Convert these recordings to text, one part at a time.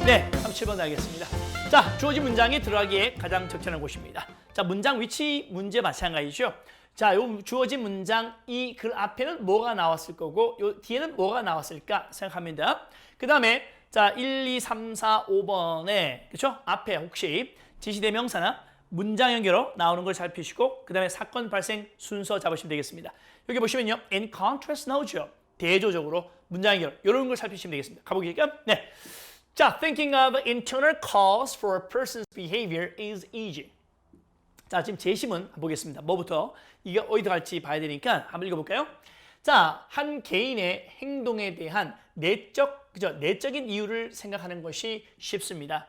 네, 37번 하겠습니다. 자, 주어진 문장에 들어가기에 가장 적절한 곳입니다. 자, 문장 위치 문제 마찬가지죠. 자, 요 주어진 문장 이 글 앞에는 뭐가 나왔을 거고 요 뒤에는 뭐가 나왔을까 생각합니다. 그 다음에 자, 1, 2, 3, 4, 5번에 그렇죠? 앞에 혹시 지시대명사나 문장 연결어 나오는 걸 살피시고 그 다음에 사건 발생 순서 잡으시면 되겠습니다. 여기 보시면요. in contrast 나오죠. 대조적으로 문장 연결어 이런 걸 살피시면 되겠습니다. 가보실까요? 네. 자, thinking of internal cause for a person's behavior is easy. 자, 지금 제시문 보겠습니다. 뭐부터? 이게 어디 들어갈지 봐야 되니까 한번 읽어볼까요? 자, 한 개인의 행동에 대한 내적인 이유를 생각하는 것이 쉽습니다.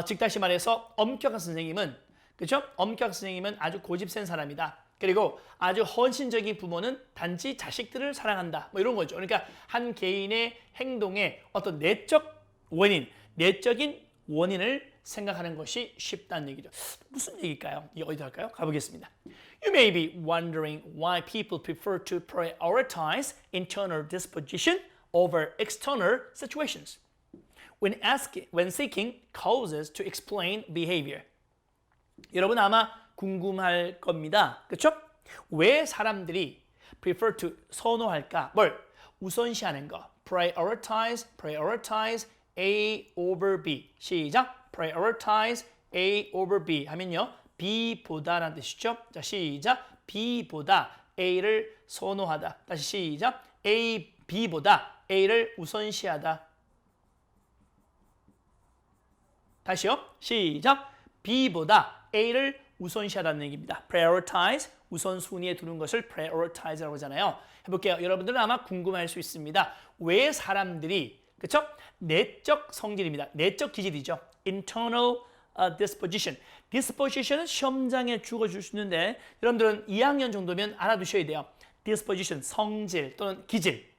즉 다시 말해서 엄격한 선생님은 그렇죠? 엄격한 선생님은 아주 고집센 사람이다. 그리고 아주 헌신적인 부모는 단지 자식들을 사랑한다. 뭐 이런 거죠. 그러니까 한 개인의 행동에 어떤 내적인 원인을 생각하는 것이 쉽다는 얘기죠. 무슨 얘기일까요? 이게 어디 할까요? 가보겠습니다. You may be wondering why people prefer to prioritize internal disposition over external situations when seeking causes to explain behavior. 여러분 아마 궁금할 겁니다. 그렇죠? 왜 사람들이 prefer to 선호할까? 뭘? 우선시하는 거. prioritize A over B. 시작. prioritize A over B 하면요. B보다라는 뜻이죠. 자, 시작. B보다 A를 선호하다. 다시 시작. B보다 A를 우선시하다. 다시요. 시작. B보다 A를 우선시하다는 얘기입니다. prioritize, 우선순위에 두는 것을 prioritize라고 하잖아요. 해볼게요. 여러분들은 아마 궁금할 수 있습니다. 왜 사람들이 그렇죠? 내적 성질입니다. 내적 기질이죠. internal disposition. disposition은 시험장에 주어줄 수 있는데 여러분들은 2학년 정도면 알아두셔야 돼요. disposition, 성질 또는 기질.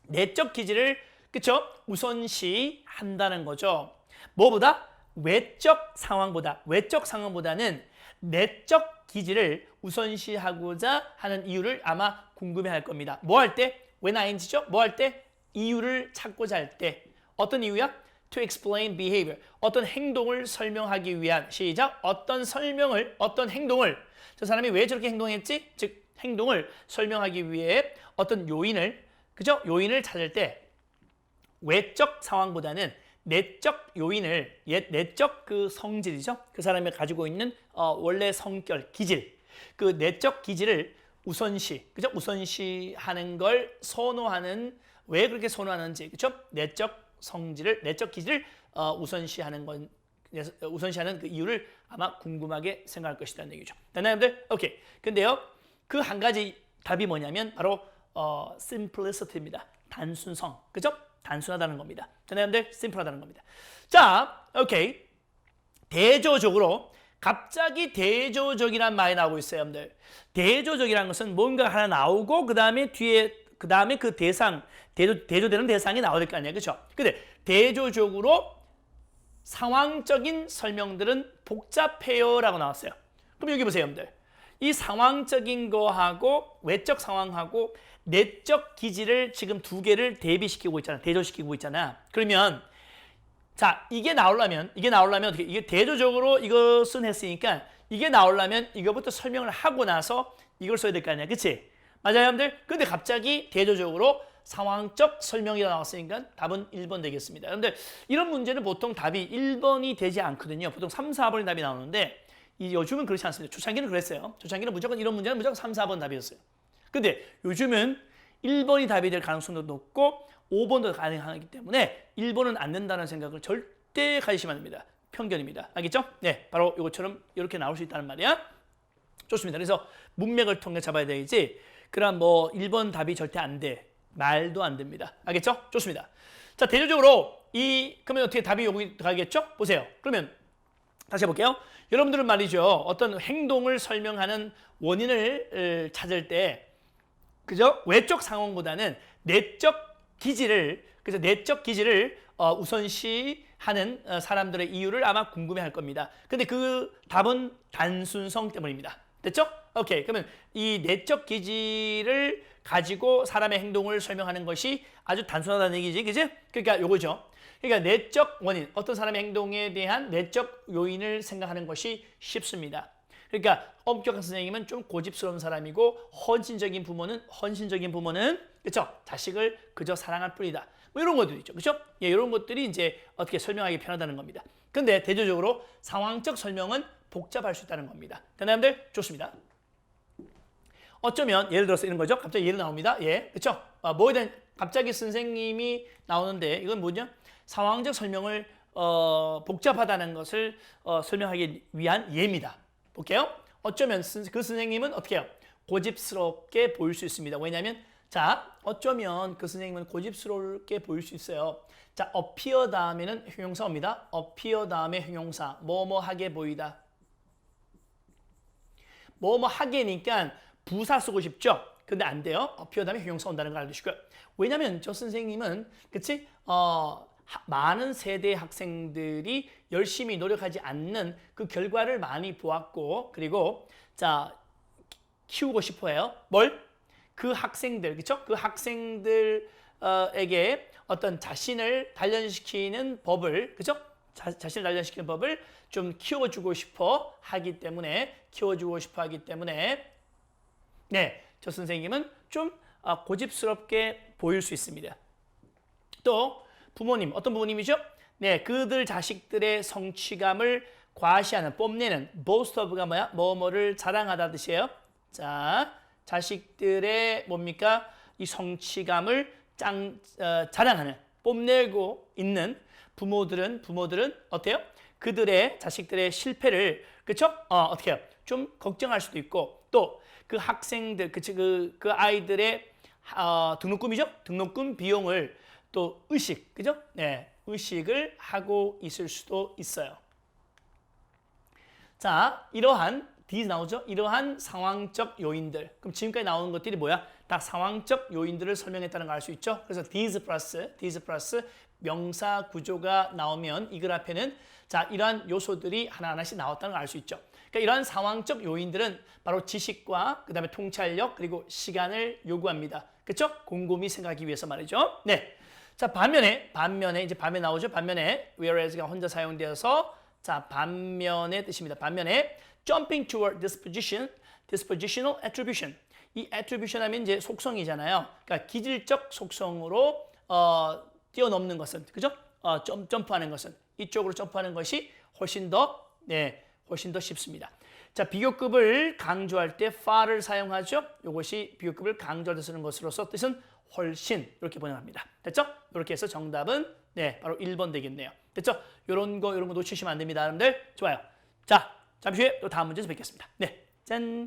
내적 기질을 그렇죠? 우선시한다는 거죠. 뭐보다? 외적 상황보다는 내적 기질을 우선시하고자 하는 이유를 아마 궁금해할 겁니다. 뭐 할 때? when ing죠? 뭐 할 때? 이유를 찾고자 할 때. 어떤 이유야? to explain behavior. 어떤 행동을 설명하기 위한 시작. 어떤 행동을 저 사람이 왜 저렇게 행동했지? 즉 행동을 설명하기 위해 어떤 요인을 그죠? 요인을 찾을 때 외적 상황보다는 내적 요인을 내적 그 성질이죠. 그 사람이 가지고 있는 원래 성격, 기질. 그 내적 기질을 그죠? 우선시하는 걸 선호하는 왜 그렇게 선호하는지, 그죠? 내적 기질을 우선시하는 그 이유를 아마 궁금하게 생각할 것이라는 얘기죠. 됐나요, 여러분들? 오케이. 근데요, 그 한 가지 답이 뭐냐면 바로 simplicity입니다. 단순성, 그죠? 단순하다는 겁니다. 됐나요, 여러분들? 심플하다는 겁니다. 자, 오케이. 대조적으로 갑자기 대조적이란 말이 나오고 있어요, 여러분들. 대조적이라는 것은 뭔가 하나 나오고 그 다음에 그 대상, 대조되는 대상이 나와야 될 거 아니에요. 그렇죠? 근데 대조적으로 상황적인 설명들은 복잡해요라고 나왔어요. 그럼 여기 보세요, 여러분들. 이 상황적인 거하고 외적 상황하고 내적 기질을 지금 두 개를 대비시키고 있잖아. 대조시키고 있잖아. 그러면 자, 이게 나오려면 어떻게? 이게 대조적으로 이것은 했으니까 이게 나오려면 이거부터 설명을 하고 나서 이걸 써야 될 거 아니야. 그치? 맞아요, 여러분들? 근데 갑자기 대조적으로 상황적 설명이 나왔으니까 답은 1번 되겠습니다. 여러분들, 이런 문제는 보통 답이 1번이 되지 않거든요. 보통 3, 4번이 답이 나오는데 요즘은 그렇지 않습니다. 초창기는 그랬어요. 초창기는 무조건 이런 문제는 무조건 3, 4번 답이었어요. 근데 요즘은 1번이 답이 될 가능성도 높고 5번도 가능하기 때문에 1번은 안 된다는 생각을 절대 가지시면 안 됩니다. 편견입니다. 알겠죠? 네, 바로 이것처럼 이렇게 나올 수 있다는 말이야. 좋습니다. 그래서 문맥을 통해 잡아야 되지 그럼 뭐 1번 답이 절대 안 돼. 말도 안 됩니다. 알겠죠? 좋습니다. 자, 대조적으로 그러면 어떻게 답이 여기 가겠죠? 보세요. 그러면 다시 해볼게요. 여러분들은 말이죠. 어떤 행동을 설명하는 원인을 찾을 때 그죠? 외적 상황보다는 내적 기질을 우선시하는 사람들의 이유를 아마 궁금해할 겁니다. 근데 그 답은 단순성 때문입니다. 됐죠? 오케이. 그러면 이 내적 기질을 가지고 사람의 행동을 설명하는 것이 아주 단순하다는 얘기지, 그지? 그러니까 요거죠. 그러니까 내적 원인, 어떤 사람의 행동에 대한 내적 요인을 생각하는 것이 쉽습니다. 그러니까 엄격한 선생님은 좀 고집스러운 사람이고 헌신적인 부모는 그렇죠? 자식을 그저 사랑할 뿐이다. 뭐 이런 것들이 있죠. 그렇죠? 예, 이런 것들이 이제 어떻게 설명하기 편하다는 겁니다. 근데 대조적으로 상황적 설명은 복잡할 수 있다는 겁니다. 대단들 좋습니다. 어쩌면 예를 들어서 이런 거죠. 갑자기 예를 나옵니다. 예, 그렇죠? 뭐에 대한 갑자기 선생님이 나오는데 이건 뭐냐? 상황적 설명을 복잡하다는 것을 설명하기 위한 예입니다. 볼게요. 어쩌면 그 선생님은 어떻게 해요? 고집스럽게 보일 수 있습니다. 왜냐하면 자, 어쩌면 그 선생님은 고집스럽게 보일 수 있어요. 자, appear 다음에는 형용사 옵니다. appear 다음에 형용사, 뭐뭐하게 보이다. 뭐뭐하게니까 부사 쓰고 싶죠? 근데 안 돼요. appear 다음에 형용사 온다는 걸 알아두시고요. 왜냐하면 저 선생님은 그치? 많은 세대 학생들이 열심히 노력하지 않는 그 결과를 많이 보았고 그리고 자 키우고 싶어해요. 뭘? 그 학생들, 그렇죠? 그 학생들에게 어떤 자신을 단련시키는 법을, 그렇죠? 자신을 단련시키는 법을 좀 키워주고 싶어 하기 때문에 네, 저 선생님은 좀 고집스럽게 보일 수 있습니다. 또 부모님, 어떤 부모님이죠? 네, 그들 자식들의 성취감을 과시하는, 뽐내는 boast of가 뭐야? 뭐뭐를 자랑하다 뜻이에요. 자, 자식들의 뭡니까? 이 성취감을 자랑하는, 뽐내고 있는 부모들은 어때요? 그들의 자식들의 실패를 그렇죠? 어떻게 해요? 좀 걱정할 수도 있고 또 그 학생들, 그 아이들의 등록금이죠? 등록금 비용을 또 의식, 그죠? 네, 의식을 하고 있을 수도 있어요. 자, these 나오죠? 이러한 상황적 요인들. 그럼 지금까지 나오는 것들이 뭐야? 다 상황적 요인들을 설명했다는 걸 알 수 있죠? 그래서 these 플러스 명사 구조가 나오면 이 글 앞에는 자, 이러한 요소들이 하나하나씩 나왔다는 걸 알 수 있죠. 그러니까 이러한 상황적 요인들은 바로 지식과 그다음에 통찰력 그리고 시간을 요구합니다. 그렇죠? 곰곰이 생각하기 위해서 말이죠. 네. 자, 반면에 이제 반면 나오죠. 반면에 whereas가 혼자 사용되어서 자, 반면의 뜻입니다. 반면에 jumping toward disposition, dispositional attribution. 이 attribution 하면 이제 속성이잖아요. 그러니까 기질적 속성으로 뛰어넘는 것은 그죠? 점프하는 것은 이쪽으로 점프하는 것이 훨씬 더 쉽습니다. 자, 비교급을 강조할 때 far를 사용하죠. 이것이 비교급을 강조할 때 쓰는 것으로서 뜻은 훨씬 이렇게 번역합니다. 됐죠? 이렇게 해서 정답은 바로 1번 되겠네요. 됐죠? 이런 거 놓치시면 안 됩니다, 여러분들. 좋아요. 자, 잠시 후에 또 다음 문제에서 뵙겠습니다. 네, 짠.